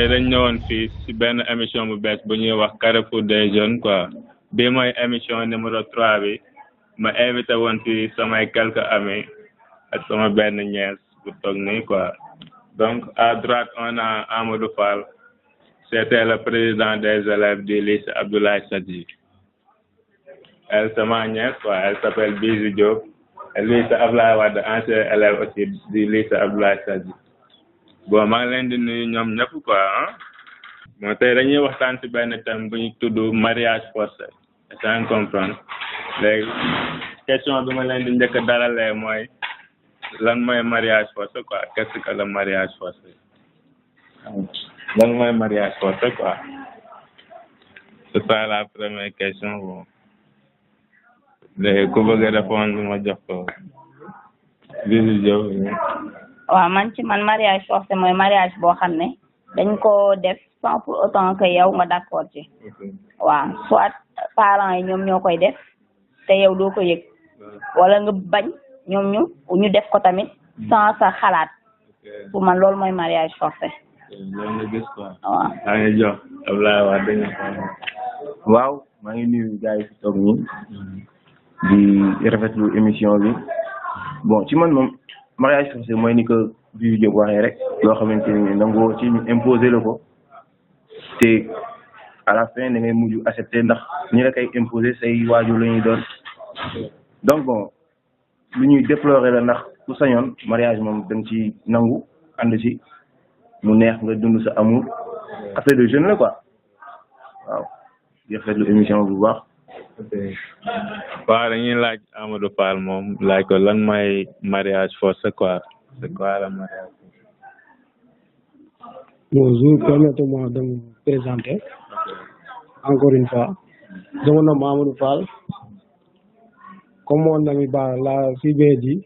tey dañ ñëwoon fii si benn émission bu bees bu ñuy wax Carrefour des jeunes quoi bii mooy émission numéro 3 bi ma invité woon fii samay quelques amis ak sama benn nièce bu toog nii quoi donc à droite on a Amadou Fall c'était le président des élèves du lycée Abdoulaye Sadji. Elle c'est ma nièce quoi, elle s'appelle Bijou Diop. Et lui c'est Abdoulaye Wade, ancien élève aussi du lycée Abdoulaye Sadji. Bon maa ngi leen di nuyu ñoom ñëpp quoi ah. Bon tey dañuy waxtaan ci benn thème bu ñu tudd mariage forcé. Est-ce que comprendre léegi question bi ma leen di njëkk a dalalee mooy lan mooy mariage forcé quoi, qu'est-ce que le mariage forcé? Lan mooy mariage forcé quoi? C'est ça la première question bon. Léegi ku bëgg a répondre ma jox ko Bijou Diop. waaw man mariage forcé mooy mariage boo xam ne dañ ko def sans pour autant que yow nga d'accord ci. waaw soit parents yi ñoom ñoo koy def te yow doo ko yëg wala nga bañ ñoom ñu def ko tamit sans sa xalaat pour man loolu mooy mariage forcé. loolu nga gis quoi. waaw maa ngi jox Abdoulaye Wade dañu ko. waaw maa ngi nuyu gars yi fi toog nii di rafetlu émission bi bon ci man moom mariage forcé mooy ni que Bijou Diop waxee rek loo xamante ni nangoo ci ñu imposer la ko te à la fin da ngay mujj accepter ndax ñi la koy imposer say waajur la ñuy doon donc bon lu ñuy déplorer la ndax ku sañoon mariage moom da nga ci nangu ànd ci mu neex nga dund sa amour affaire de jeune la quoi waaw di rafetlu émission bu baax. waaw dañuy laaj Amadou Fall moom laaj ko lan mooy mariage forcé quoi, c'est quoi le mariage? Bonjour, permettez-moi de me présenter encore une fois. Je me nomme Amadou Fall. Comme mon ami l'a si bien dit,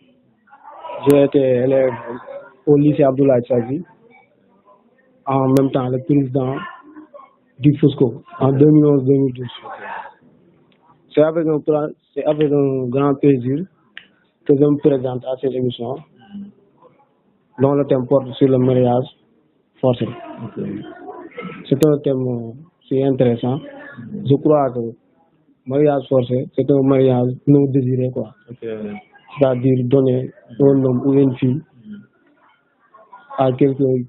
j'ai été élève au lycée Abdoulaye Sadji, en même temps le président du FOSCO en 2011-2012. C'est avec un grand plaisir que je me présente à cette émission dont le thème porte sur le mariage forcé. C'est un thème si intéressant. Je crois que mariage forcé, c'est un mariage non désiré, quoi. C'est-à-dire donner un homme ou une fille à quelqu'un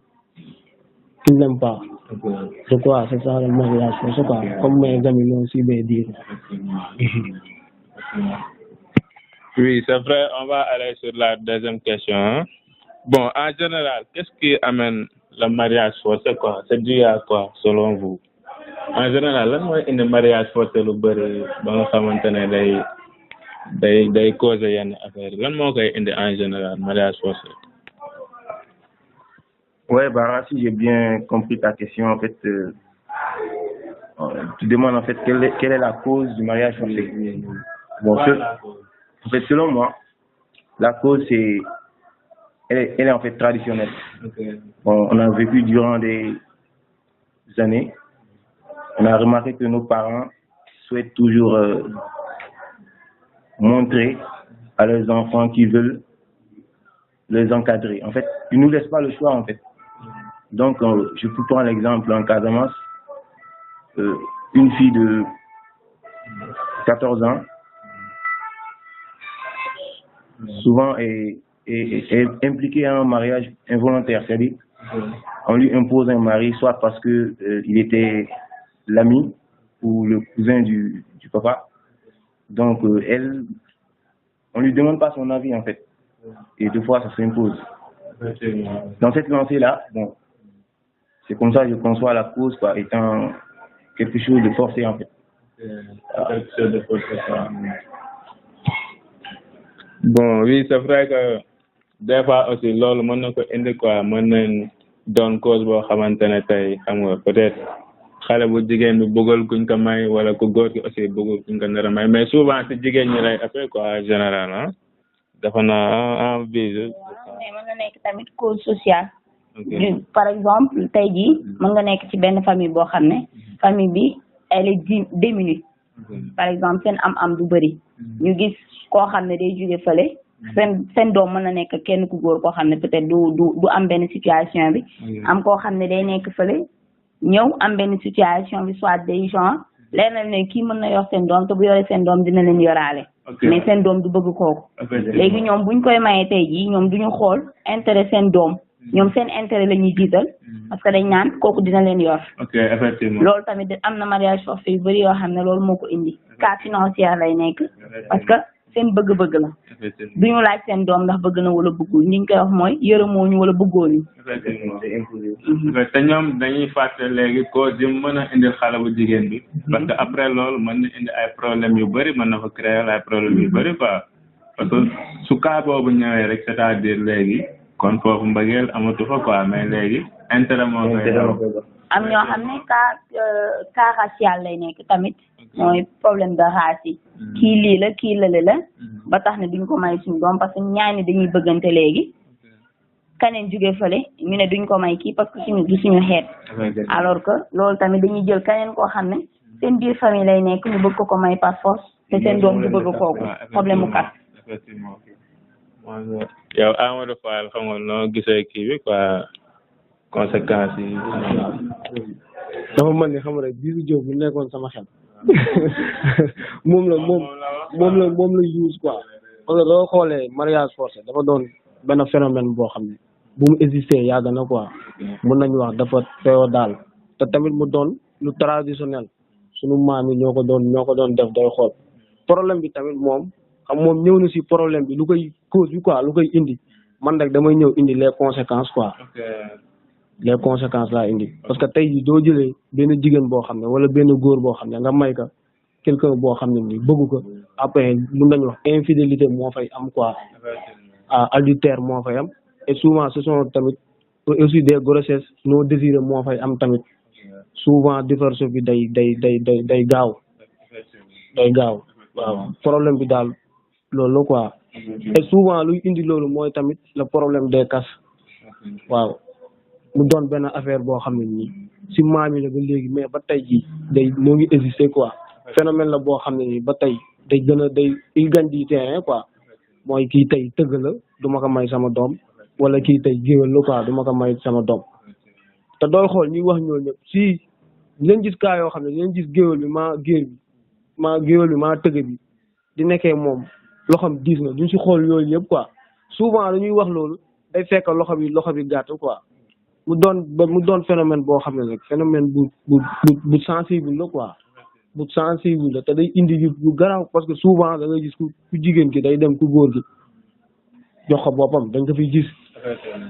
qui n'aime pas. Je crois que c'est ça le mariage forcé, quoi. Comme mes amis l'ont aussi bien dit. Oui, c'est vrai, on va aller sur la deuxième question. Hein? Bon, en général, qu'est-ce qui amène le mariage forcé quoi? C'est dû à quoi, selon vous? En général, lan mooy indi mariage forcé lu bëri ba nga xamante ne day causer yenn affaire yi lan moo koy indi en général mariage forcé? Ouais, bah si j'ai bien compris ta question, en fait, tu demandes en fait quelle est la cause du mariage forcé. Bon, en fait, selon moi, la cause elle est en fait traditionnelle. Bon, on a vécu durant des années, on a remarqué que nos parents souhaitent toujours montrer à leurs enfants qu'ils veulent les encadrer. En fait, ils ne nous laissent pas le choix en fait. Donc, je peux prendre l'exemple en Casamance, une fille de 14 ans, souvent est impliquée à un mariage involontaire, c'est-à-dire on lui impose un mari soit parce que il était l'ami ou le cousin du papa. Donc, on lui demande pas son avis en fait, et deux fois ça s'impose. Dans cette lancée-là, bon, c'est comme ça que je conçois la cause quoi, étant quelque chose de forcé en fait. Quelque chose de forcé. Bon, oui, c'est vrai que des fois aussi loolu mën na ko indi quoi, mën nañ doon cause boo xamante ne tey xam nga peut-être xale bu jigéen bi bëggul kuñ ko may wala ku góor gi aussi bëggul kuñ ko nar a may mais souvent si jigéen ñi lay affaire quoi en général ah dafa naa en bise. mais mën na nekk tamit cause sociale. par exemple tey jii mën nga nekk ci benn famille boo xam ne famille bi elle est démunie. par exemple seen am du bëri. ñu gis koo xam ne day jóge fële. seen doom mën na nekk kenn ku góor koo xam ne peut-être du am benn situation bi. am koo xam ne day nekk fële ñëw am benn situation bi soit des gens leer na ne kii mën na yor seen doom te bu yore seen doom dina leen yoraale mais seen doom du bëgg kooku léegi ñoom buñ koy mayee tey jii ñoom duñu xool intérêt seen doom ñoom seen intérêt la ñuy jiital parce que dañ naan kooku dina leen yor effectivement loolu tamit am na mariage forcé yu bëri yoo xam ne loolu moo ko indi cas financier lay nekk parce que seen bëgg-bëgg la duñu laaj seen doom ndax bëgg na wala bëggul li ñu koy wax mooy yërëmooñu wala bëggooñu te ñoom dañuy fàtte léegi cause yi mën a indil xale bu jigéen bi parce que après loolu mën na indi ay problèmes yu bëri mën na fa créer ay problèmes yu bëri quoi parce que su cas boobu ñëwee rek c'est-à-dire léegi kon foofu mbëggeel amatu fa quoi mais léegi intérêt moo koy am ñoo xam ne cas racial lay nekk tamit mooy problème de race yi kii lii la kii lële la ba tax ne duñ ko may suñu doom parce que ñaani dañuy bëggante léegi kaneen jóge fële ñu ne duñ ko may kii parce que suñu du suñu xeet alors que loolu tamit dañuy jël kaneen koo xam ne seen biir famille lay nekk ñu bëgg ko may par force te seen doom du bëgg kooku problème mu kat yow Amadou Fall xam nga noo gisee kii bi quoi conséquences yi dafa mën ni xam rek Bijou Diop bu nekkoon sama xel moom la use quoi parce que doo xoolee mariage forcé dafa doon benn phénomène boo xam ne bu mu existé yàgg na quoi mën nañu wax dafa féodal te tamit mu doon lu traditionnel sunu maam yi ñoo ko doon def day xool problème bi tamit moom xam moom ñëw na si problème bi lu koy cause bi quoi lu koy indi man rek damay ñëw indi les conséquences quoi les conséquences laa indi parce que tey jii doo jëlee benn jigéen boo xam ne wala benn góor boo xam ne nga may ka quelqu'un boo xam ne nii bëggu ko après mun nañu wax infidélité moo fay am quoi adultère moo fay am et souvent ce sont tamit aussi des grossesses non désirées moo fay am tamit souvent divorce bi day gaaw waaw problème bi daal loolu la quoi et souvent luy indi loolu mooy tamit le problème des castes waaw mu doon benn affaire boo xam ne nii si maam yi la ba léegi mais ba tey jii day moo ngi exister quoi phénomène la boo xam ne nii ba tey day gën a il gagne du terrain quoi mooy kii tey tëgg la du ma ko may sama doom wala kii tey géwél la quoi du ma ko may sama doom te dooy xool ñuy wax ñoo ñëpp si leen gis kaa yoo xam ne leen gis géwél bi maa tëgg bi di nekkee moom loxam diis na duñ si xool yooyu yëpp quoi souvent dañuy wax loolu day fekk loxo bi gàtt quoi mu doon phénomène boo xam ne rek phénomène bu sensible la quoi bu sensible la te day indi yu garaaw parce que souvent da ngay gis ku jigéen ki day dem ku góor gi jox ko boppam dañ ko fiy gis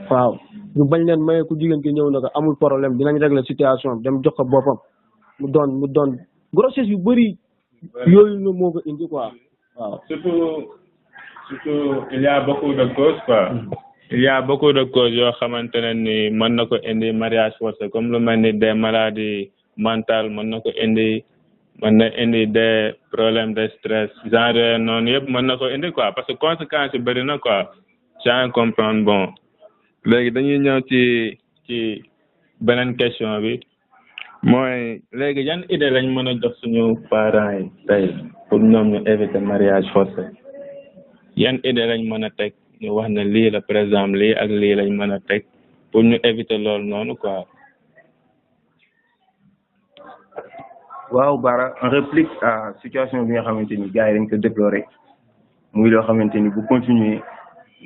waaw ñu bañ leen maye ku jigéen ki ñëw na ko amul problème dinañ régler situation bi dem jox ko boppam mu doon grossesse yu bëri yooyu la moo ko indi quoi waaw surtout il y a beaucoup de causes quoi il y a beaucoup de causes yoo xamante ne ni mën na ko indi mariage forcé comme lu mel ni des maladies mentales mën na ko indi mën na indi des problèmes de stress genre noonu yëpp mën na ko indi quoi parce que conséquences yi bëri na quoi sans comprendre bon léegi dañuy ñëw ci beneen question bi mooy léegi yan idée lañ mën a jox suñu parents yi tey pour ñoom ñu éviter mariage forcé yan idée lañ mën a teg ñu wax ne lii la par exemple lii ak lii lañ mën a teg pour ñu éviter loolu noonu quoi. waaw Bara en réplique à situation bi nga xamante ni gars yi dañ ko déplorer muy loo xamante ni bu continuer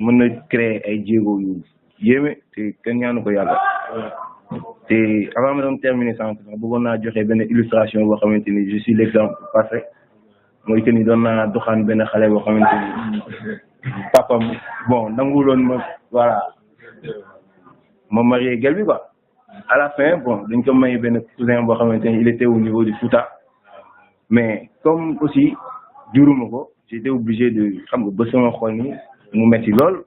mën na créer ay jéego yu yéeme te kenn ñaanu ko yàlla te avant ma doon terminer sànq sax bëggoon naa joxe benn illustration boo xamante ni je suis l'exemple parfait mooy que ni doon naa doxaan benn xale boo xamante ni papam bon nanguloon ma voilà ma marié gel bi quoi à la fin bon dañ ko may benn cousin boo xamante ni il était au niveau du Fouta mais comme aussi juruma ko j'étais obligé de xam nga ba sama xol ni mu metti lool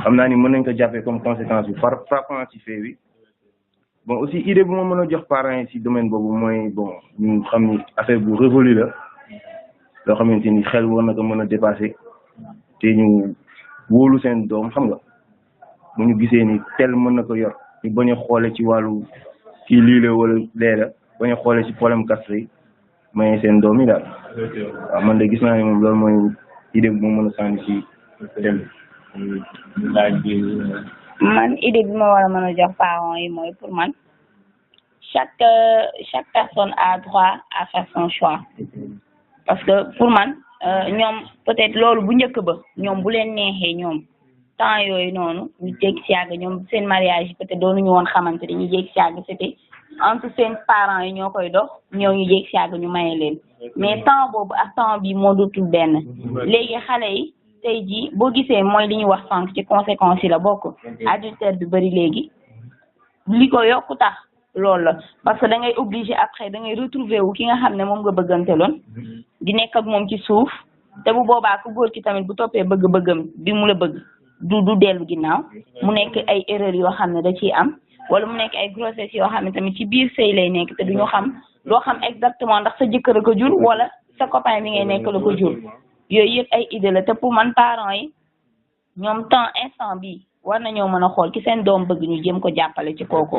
xam naa ni mën nañ ko jàppee comme conséquence bi frappant ci fait bi bon aussi idée bu ma mën a jox parents yi ci domaine boobu mooy bon ñu xam ni affaire bu révolu la loo xamante ni xel war na ko mën a dépasser te ñu wóolu seen doom xam nga bu ñu gisee ni tel mën na ko yor ñu bañ a xoole ci wàllu kii lii la wala lee la bañ a xoole ci problème castre yi maye seen doom yi daal waaw man de gis naa ne moom loolu mooy idée bu ma mën a sànni ci dem laaj bi man idée bi ma war a mën a jox parents yi mooy pour man chaque personne a droit à faire son choix parce que pour man ñoom peut-être loolu bu njëkk ba ñoom bu leen neexee ñoom temps yooyu noonu ñu jékki si yàgg ñoom seen mariage peut-être doonuñu woon xamante ne ñu jékki si yàgg c'était entre seen parents yi ñoo koy dox ñëw ñu jékki si yàgg ñu maye leen mais temps boobu ak temps bi moo dootul benn léegi xale yi tey jii boo gisee mooy li ñu wax sànq ci conséquences yi la bokk adultère bi bëri léegi li ko yokku tax loolu la parce que da ngay obligé après da ngay retrouver wu ki nga xam ne moom nga bëgganteloon di nekk ak moom ci suuf te bu boobaa ku góor ki tamit bu toppee bëgg-bëggam bi mu la bëgg du dellu ginnaaw mu nekk ay erreurs yoo xam ne da ciy am wala mu nekk ay grossesse yoo xam ne tamit ci biir sëy lay nekk te duñu xam doo xam exactement ndax sa jëkkër a ko jur wala sa copain bi ngay nekk la ko jur yooyu yëpp ay idée la te pour man parents yi ñoom temps instant bi war nañoo mën a xool ki seen doom bëgg ñu jéem ko jàppale ci kooku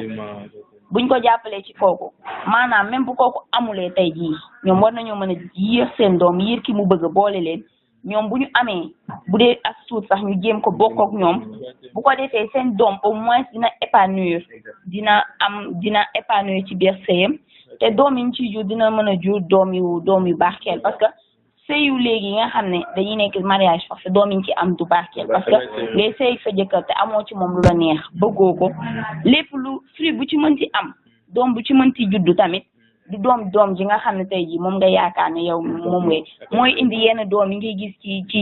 buñ ko jàppalee ci kooku maanaam même bu kooku amulee tey jii ñoom war nañoo mën a yéex seen doom yéer ki mu bëgg boole leen ñoom bu ñu amee bu dee as tuut sax ñu jéem ko bokk ak ñoom bu ko defee seen doom au moins dina épanouir dina épanouir ci biir sëyam te doom yi ñu ciy jur dina mën a jur doom yu barkeel parce que sëyu léegi yi nga xam ne dañuy nekk mariage forcé doom yi ñu ci am du barkeel parce que ngay sëy sa jëkkër te amoo ci moom lu la neex bëggoo ko lépp lu fruit bu ci mën ci am doom bu ci mën ci juddu tamit du doom ji nga xam ne tey jii moom nga yaakaar ne yow moom ngay mooy indi yenn doom yi ngay gis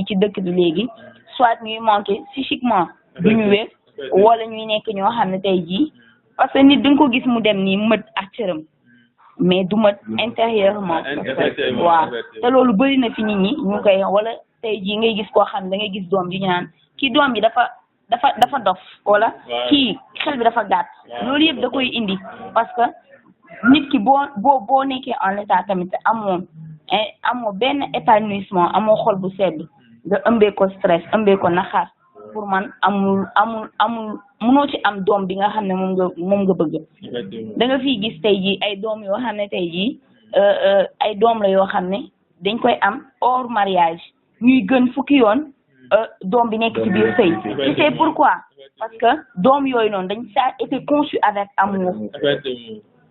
ci dëkk bi léegi soit ñuy manqué psychiquement du ñu wér wala ñuy nekk ñoo xam ne tey jii parce que nit da nga ko gis mu dem nii mët ak cëram mais du mët intérieurement waaw te loolu bëri na fi nit ñi ñu koy wala tey jii ngay gis koo xam ne da ngay gis doom ji ñu naan kii doom ji dafa dof wala kii xel bi dafa gàtt loolu yëpp da koy indi parce que nit ki boo nekkee en état tamit amoo benn épanouissement amoo xol bu sedd nga ëmbee ko stress ëmbee ko naxaar pour man amul mënoo ci am doom bi nga xam ne moom nga bëgg da nga fiy gis tey jii ay doom yoo xam ne tey jii ay doom la yoo xam ne dañ koy am hors mariage ñuy gën fukki yoon doom bi nekk ci biir sëy tu sais pourquoi parce que doom yooyu noonu dañ ça été conçu avec amour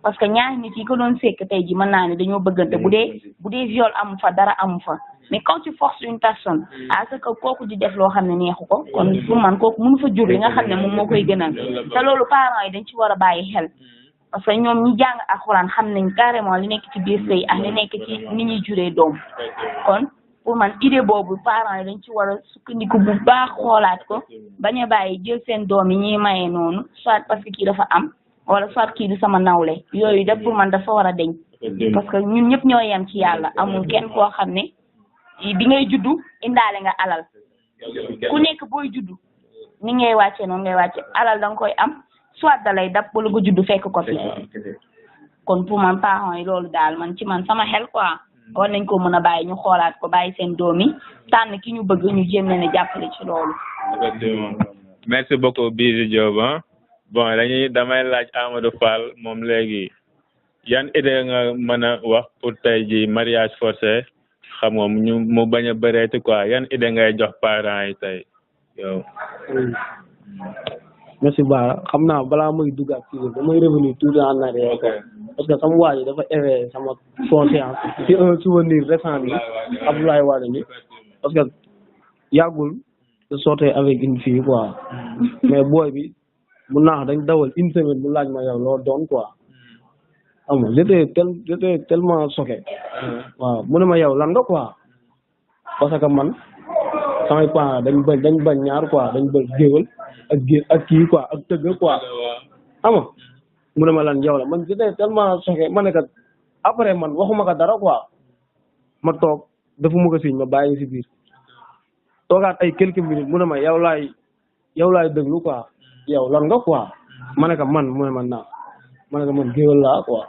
parce que ñaari nit yi ko doon sekk tey ji mën naa ne dañoo bëggante bu dee viol amu fa dara amu fa mais quand tu forces une personne à ce que kooku di def loo xam ne neexu ko kon pour man kooku mënu fa jur li nga xam ne moom moo koy gënal te loolu parents yi dañ ci war a bàyyi xel parce que ñoom ñi jàng alxuraan xam nañ carrément li nekk ci biir sëy ak li nekk ci ni ñuy juree doom kon pour man idée boobu parents yi dañ ci war a sukkandiku bu baax xoolaat ko bañ a bàyyi jël seen doom yi ñuy mayee noonu soit parce que kii dafa am wala soit kii du sama nawle yooyu def pour man dafa war a deñ parce que ñun ñëpp ñoo yem ci yàlla amul kenn koo xam ne bi ngay juddu indaale nga alal ku nekk booy juddu ni ngay wàccee noonu ngay wàcce alal da nga koy am soit da lay dab wala nga juddu fekk ko fi kon pour man parents yi loolu daal man ci man sama xel quoi war nañ ko mën a bàyyi ñu xoolaat ko bàyyi seen doom yi tànn ki ñu bëgg ñu jéem leen a jàppale ci loolu. merci beaucoup Bijou Diop. Bon damay laaj Amadou Fall moom léegi yan idée nga mën a wax pour tey ji mariage forcé xam nga mu bañ a bëreeti quoi yan idée ngay jox parents yi tey yow. merci Ba xam naa balaa muy dugg ak kii damay revenir tout en arrière parce que sama waa ji dafa éveillé sama conscience ci un souvenir récent bi Abdoulaye Wade ni parce que yàggul de sortir avec une fille quoi mais booy bi mun naa dañ dawal une semaine mu laaj ma yow loo doon quoi xam nga j'étais tellement choqué waaw mu ne ma yow lan nga quoi parce que man samay parents dañ bañ ñaar quoi dañ bañ géwal ak kii quoi ak tëgg quoi xam nga mu ne ma lan yow la man j'étais tellement choqué ma ne ko après man waxuma ko dara quoi ma toog defuma ko signe ma bàyyi si biir toogaat ay quelques minutes mu ne ma yow laay déglu quoi yow lan nga quoi ma ne ko man mu ne ma naa ma ne ko man géwél laa quoi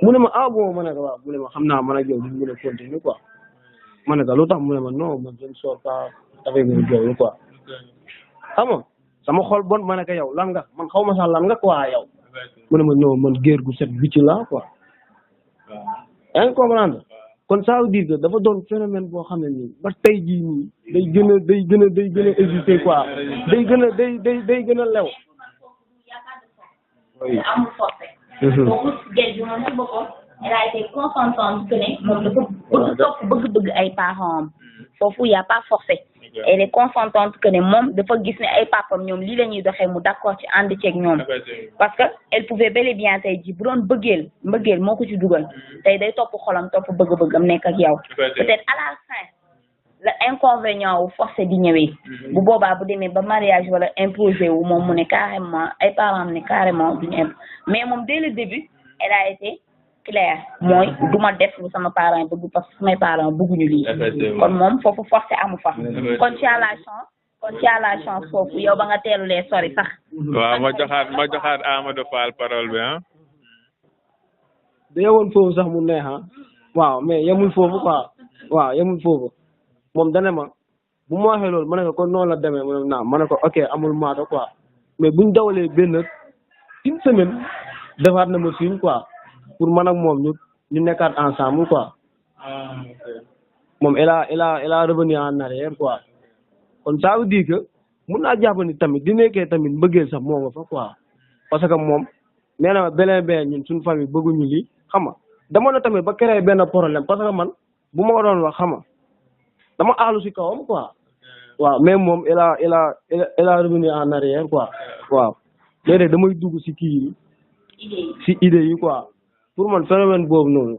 mu ne ma ah bon ma ne ko waaw mu ne ma xam naa man ak yow duñ mën a continuer quoi ma ne ko lu tax mu ne ma non man je ne sors pas avec un géwél quoi xam nga sama xol bon ma ne ko yow lan nga man xaw ma sax lan nga quoi yow mu ne ma non man géer gu set wicc laa quoi yaa ngi comprendre kon ça veut dire que dafa doon phénomène boo xam ne nii ba tey jii nii day gën a exister quoi day gën a lew boobu gel bi moom ci boppam elle a été consentante que ne moom dafa bëgg topp bëgg-bëgg ay parents am foofu y a pas forcé elle est consentante que ne moom dafa gis ne ay papam ñoom lii la ñuy doxee mu d'accord ci ànd ceeg ñoom parce que elle pouvait bel et bien tey ji bu doon mbëggeel moo ko ci dugal tey day topp xolam topp bëgg-bëggam nekk ak yow peut-être à la fin le inconvénient wu forcé di ñëwee bu boobaa bu demee ba mariage wala imposé wu moom mu ne carrément ay parents ne carrément duñu mais moom dès le début elle a été claire mooy du ma def lu sama parents yi bëgg parce que samay parents bëgguñu lii kon moom foofu forcé amu fa kon ci la chance foofu yow ba nga teelulee sori sax waaw ma joxaat Amadou Fall parole bi ah da yemoon foofu sax mu neex waaw mais yemul foofu quoi waaw yemul foofu moom dane ma bu ma waxee loolu ma ne ko kon noonu la demee mu ne ma ne ko ok amul maata quoi mais buñ dawalee benn une semaine defaat na ma signe quoi pour man ak moom ñu nekkaat ensemble quoi moom elle a revenu en arrière quoi kon ça veut dire que mun naa jàpp ni tamit di nekkee tamit mbëggeel sax moo nga fa quoi parce que moom nee na beleen ñun suñu famille bëgguñu lii xam nga dama na tamit ba créer benn problème parce que man bu ma ko doon wax xam nga dama aalu si kawam quoi waaw mais moom elle a revenu en arrière quoi waaw léeg-léeg damay dugg si kii si idée yi quoi pour man phénomène boobu noonu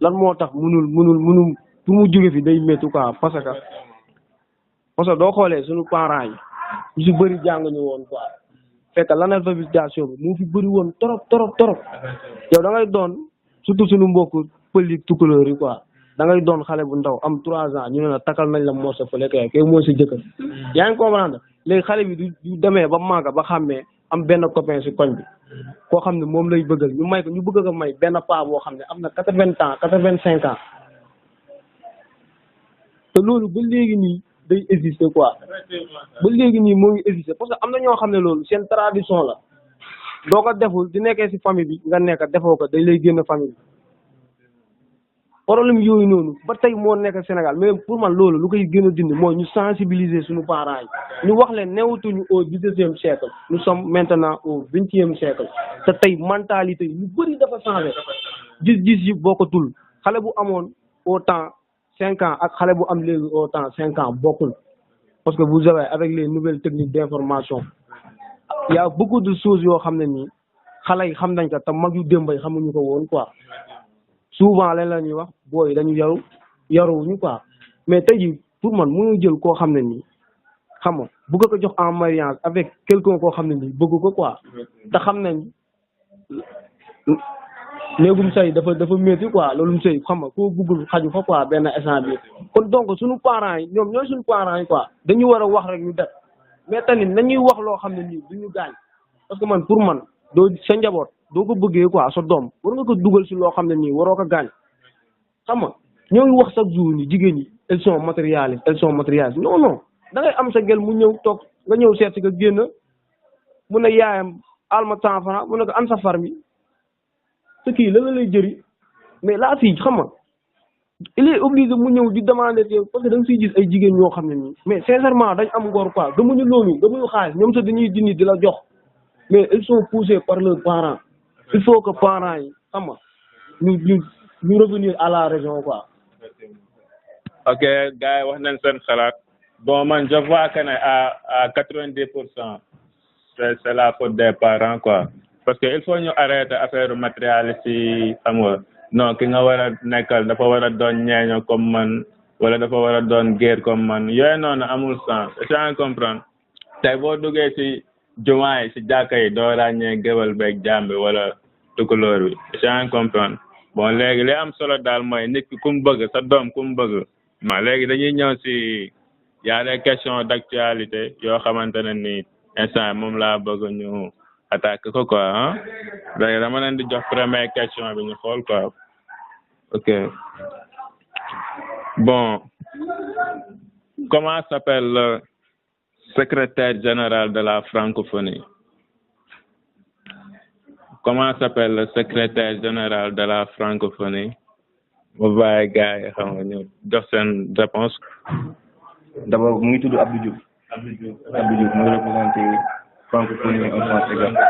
lan moo tax munul pour mu jóge fi day métti quoi parce que doo xoolee suñu parents yi ñu si bëri jànguñu woon quoi fekk l'analphabétisation bi mu fi bëri woon trop yow da ngay doon surtout suñu mbokk pël yi tukulóor yi quoi da ngay doon xale bu ndaw am 3 ans ñu ne la takkal nañ la morso fële kay mooy sa jëkkër yaa ngi comprendre léegi xale bi du demee ba màgg ba xàmmee am benn copain si koñ bi koo xam ne moom lay bëggal ñu may ko ñu bëgg a may benn paa boo xam ne am na 80 ans 85 ans te loolu ba léegi nii day exister quoi ba léegi nii moo ngi exister parce que am na ñoo xam ne loolu seen tradition la doo ko deful di nekkee si famille bi nga nekk defoo ko day lay génn famille bi problème yooyu noonu ba tey moo nekk Sénégal mais pour man loolu lu koy gën a dindi mooy ñu sensibiliser suñu parents yi ñu wax leen newatuñu au 19e siècle nous sommes maintenant au 20e siècle te tey mentalité yi ñu bëri dafa changé gis-gis yi bokkatul xale bu amoon au temps 5 ans ak xale bu am léegi au temps 5 ans bokkul parce que vous savez avec les nouvelles techniques d'information il y a beaucoup de choses yoo xam ne nii xale yi xam nañ ko te mag yu démb yi xamuñu ko woon quoi souvent leen la ñuy wax booy dañu yaruwuñu quoi mais tey jii pour man mënu jël koo xam ne nii xam nga bëgg ko jox en mariage avec quelqu'un koo xam ne nii bëgg ko quoi te xam nañ néegum sëy dafa métti quoi loolum sëy xam nga koo bëggul xaju fa quoi benn instant bi kon donc suñu parents yi ñoom ñooy suñu parents yi quoi dañu war a wax rek ñu def mais tamit nañuy wax loo xam ne nii duñu gaañ parce que man pour man doo sa njaboot doo ko bëggee quoi sa doom war nga ko dugal si loo xam ne nii waroo ko gaañ xam nga ñoo ngi wax chaque jour ni jigéen ñi elles sont matérialistes non da ngay am sa gel mu ñëw toog nga ñëw seet si nga génn mu ne yaayam alma 100 francs mu ne ko am sa far mi te kii la lay jëri mais la fille xam nga il est obligé mu ñëw di demander parce que da nga siy gis ay jigéen ñoo xam ne nii mais sincèrement dañ am ngor quoi gëmuñu loolu gëmuñu xaalis ñoom sax dañuy dindi di la jox mais ils sont poussés par leurs parents il faut que parents yi xam nga ñu revenir à la raison quoi. ok gars yi wax nañ seen xalaat bon man je vois que ne à 90% c'est la faute des parents quoi parce que il faut ñu arrêter affaire matérialiste yi xam nga non ki nga war a nekkal dafa war a doon ñeeño comme man wala dafa war a doon géer comme man yooyu noonu amul sens yaa ngi comprendre tey boo duggee ci jumaa yi ci jàkka yi doo ràññee géwal beeg jàmbi wala tukulóor bi yaa ngi comprendre bon léegi li am solo daal mooy nit ki ku mu bëgg sa doom ku mu bëgg ma léegi dañuy ñëw ci y a des questions d'actualité yoo xamante ne ni instant moom laa bëgg ñu attaque ko quoi ah léegi dama leen di jox première question bi ñu xool quoi ok bon comment s'appelle le secrétaire général de la francophonie? Comment s'appelle le secrétaire général de la francophonie? Mu bàyyi gars yi xam nga ñu jox seen réponse. D'abord mu ngi tudd Abdou Diouf. Abdou Diouf mooy représenté francophonie en France également.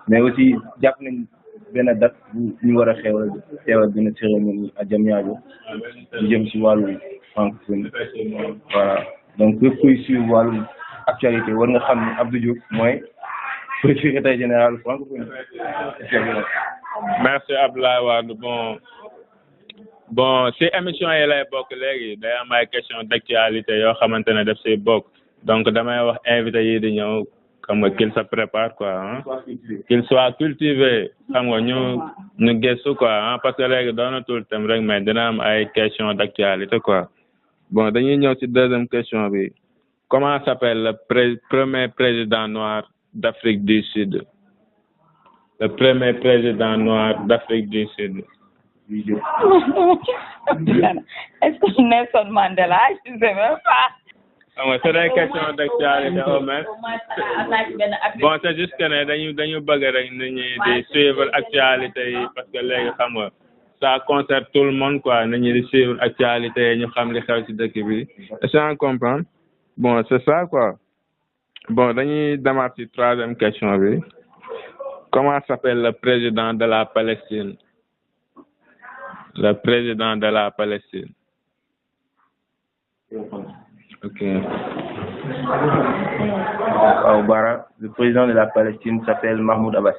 Mais aussi jàpp nañ benn date bu ñu war a teewal benn cérémonie à Diamniadio di jëm si wàllu francophonie voilà donc képp kuy suivre wàllu actualité war nga xam ne Abdou Diop mooy secrétaire général francophonie. merci Abdoulaye Wade bon si émission yi lay bokk léegi day am ay question d'actualité yoo xamante ne def si bokk donc damay wax invité yi di ñëw xam nga qu'il se prépare quoi hein qu'il soit cultivé xam nga ñu gëstu quoi hein parce que léegi doonatul thème rek mais dina am ay question d'actualité quoi bon dañuy ñëw si deuxième question bi comment s'appelle le premier président noir d'Afrique du Sud le premier président noir d'Afrique du Sud. Est-ce que Nelson Mandela? Je ne sais même pas. C'est une question d'actualité au moins. Bon, c'est juste que dañu bëgg rek nit ñi di suivre actualité yi parce que léegi xam nga ça concerne tout le monde quoi nit ñi di suivre actualité yi ñu xam li xew ci dëkk bi. Est-ce que tu comprends? Bon, c'est ça quoi. Bon, dañuy demaat ci troisième question bi. Comment s'appelle le président de la Palestine? Le président de la Palestine. Ok. Au Bara, le président de la Palestine s'appelle Mahmoud Abbas.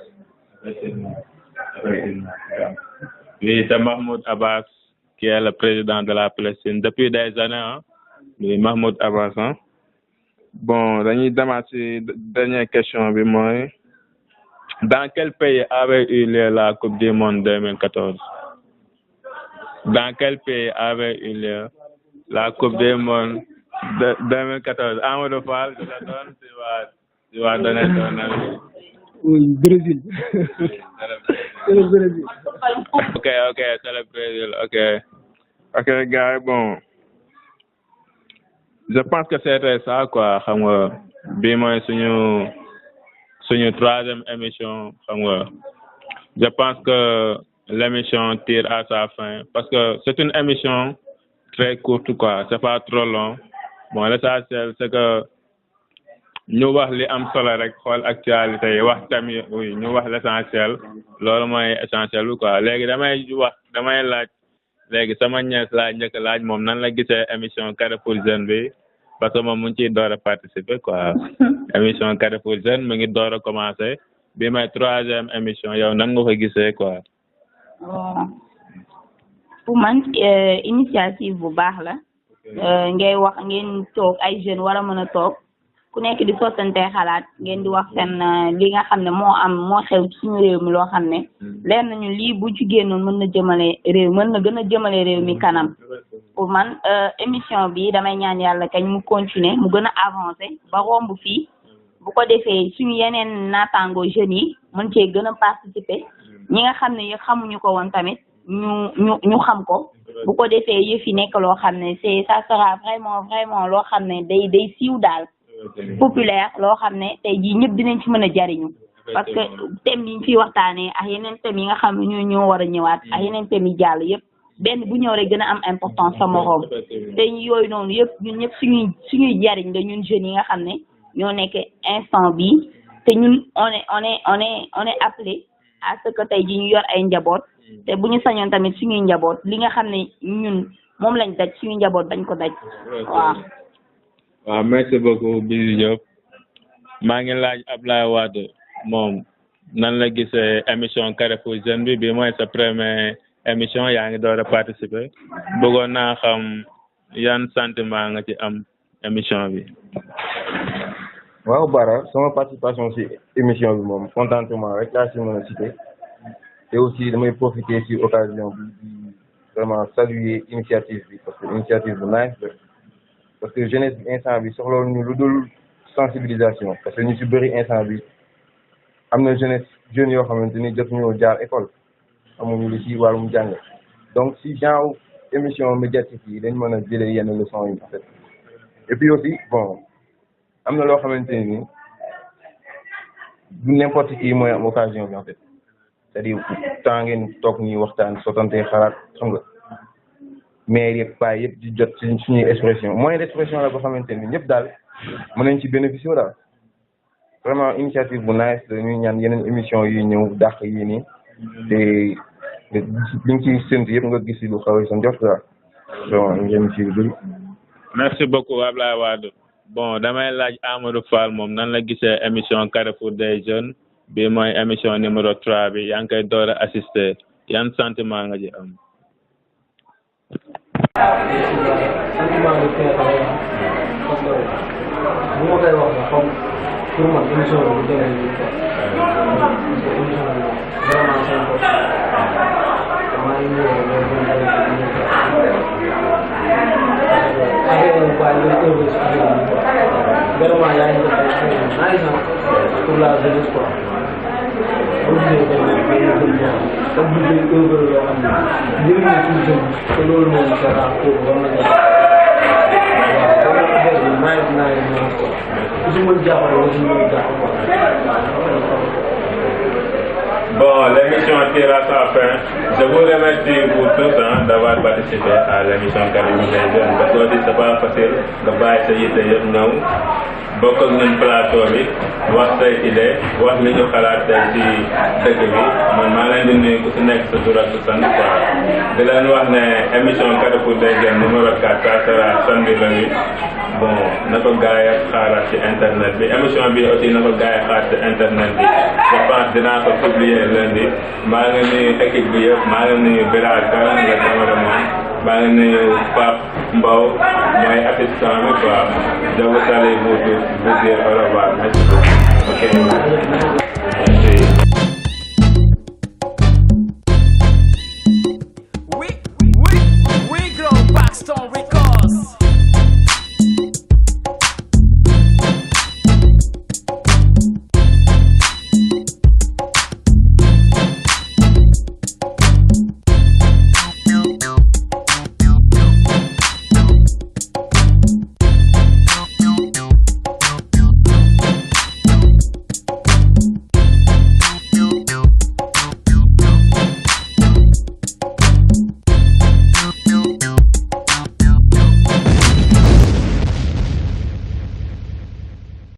Oui, c'est Mahmoud Abbas qui est le président de la Palestine depuis des années. Hein? Oui, Mahmoud Abbas. Hein? Bon, dañuy demaat ci dernière question bi mooy dans quel pays avait eu lieu la Coupe du Monde 2014? Dans quel pays avait eu lieu la Coupe du Monde de 2014? Amadou Fall, je te donne, tu vas donner ton avis. Oui, Brésil. C'est le Brésil. Ok, c'est le Brésil, ok, gars, bon. Je pense que c'était ça, quoi, xam nga, bii mooy suñu troisième émission, xam nga. Je pense que l'émission tire à sa fin parce que c'est une émission très courte quoi, c'est pas trop long. Bon, l'essentiel c'est que ñu wax li am solo rek xool actualité yi wax tamit oui ñu wax l'essentiel loolu mooy essentiel bi quoi léegi damay laaj léegi sama ñees laaj njëkk laaj moom nan la gisee émission Carrefour Jeune bi parce que moom mu ngi ciy door a participer quoi émission Carrefour Jeune mu ngi door a commencer bi may troisième émission yow nan nga ko gisee quoi. Pour man initiative bu baax la ngay wax ngeen toog ay jeunes war a mën a toog ku nekk di sottante xalaat ngeen di wax seen li nga xam ne moo xew suñu réew mi loo xam ne leer nañu lii bu ci génnoon mën na gën a jëmale réew mi kanam. Pour man émission bi damay ñaan yàlla kañ mu continuer mu gën a avancer ba romb fii bu ko defee suñu yeneen naataango jeunes yi mën cee gën a participer ñi nga xam ne xamuñu ko woon tamit ñu xam ko bu ko defee yëf yi nekk loo xam ne ça sera vraiment loo xam ne day siiw daal populaire loo xam ne tey jii ñëpp dinañ ci mën a jariñu parce que thème yi ñu fiy waxtaanee ak yeneen thèmes yi nga xam ne ñoo war a ñëwaat ak yeneen thèmes yi jàll yëpp benn bu ñëw rek gën a am importance sa moroom te yooyu noonu yëpp ñun ñëpp suñuy jariñ la ñun jeunes yi nga xam ne ñoo nekk instant bi te ñun on est appelé à ce que tey ji ñu yor ay njaboot te bu ñu sañoon tamit suñuy njaboot li nga xam ne ñun moom lañ daj suñuy njaboot bañ ko daj waaw merci beaucoup Bijou Diop maa ngi laaj Abdoulaye Wade moom nan la gisee émission Carrefour Jeune bi mooy sa première émission yaa ngi door a participer bëggoon naa xam yan sentiment nga ci am émission bi. waaw Bara sama participation ci émission bi moom contentement rek laa ci mën a cité te aussi damay profiter ci occasion bi vraiment saluer initiative bi parce que initiative bu nice parce que jeunesse bi instant bi soxla ñu lu dul sensibilisation parce que ñu ci bëri instant bi am na jeunes yoo xamante ni jot ñoo jaar école amuñu lu ci wàllum jàng donc si genre émission médiatique yi dañ mën a jëlee yenn leçons yi en fait et puis aussi bon am na loo xamante ni du n'importe qui mooy am occasion bi en fait c'est-à-dire temps ngeen toog ñuy waxtaan sottante xalaat xam nga mais yëpp pas yëpp di jot ci suñuy expression moyen d'expression la boo xamante ni ñëpp daal mën nañ ci bénéficier daal vraiment initiative bu nice la ñuy ñaan yeneen émission yi ñëw dàq yi nii te liñ ci séntu yëpp nga gis lu xaw sa njort daal donc ngeen ci bëri. merci beaucoup Ablaye Wade bon damay laaj Amadou Fall moom nan la gisee émission Carrefour des jeunes bi mooy émission numéro 3 bi yaa ngi koy door a assister yan sentiment nga ji am. sentiment de fierté parce que bu ma koy wax la comme pour man émission bi du demee nii quoi parce que émission bi vraiment c'est important maa ngi ñëw parce que affaire yi quoi ñu ngi si affaire yi quoi vraiment yaa ngi def ay pour la jeunesse quoi boo gisee comme bu dee œuvre yoo xam ne njëriñ la pour jeune te loolu noonu c'est rare pour war nañu waaw affaire bi naa ko ku si mën jàppale wala si mën jàpp quoi. Bon, l'émission tire à sa fin. Je vous remercie pour tous d'avoir participé à l'émission Carrefour des jeunes parce que aussi c'est pas facile nga bàyyi sa yitte yëpp ñëw bokk ak ñun plateau bi wax say idée wax li ñu xalaat tey ci dëkk bi man maa leen di nuyu ku si nekk sa tur ak sa sant quoi di leen wax ne émission Carrefour des jeunes numéro 4 ça sera samedi lundi bon na ko gars yi xaaraat ci internet bi émission bi aussi na ko gars yi xaar ci internet bi je pense dinaa ko publier lundi maa ngi nuyu équipe bi yëpp maa ngi nuyu Bilal Kane le cameraman maa ngi nuyu Pape Mbow mooy assistant bi quoi je vous salue vous tous vous dire au revoir merci. Ok. Merci.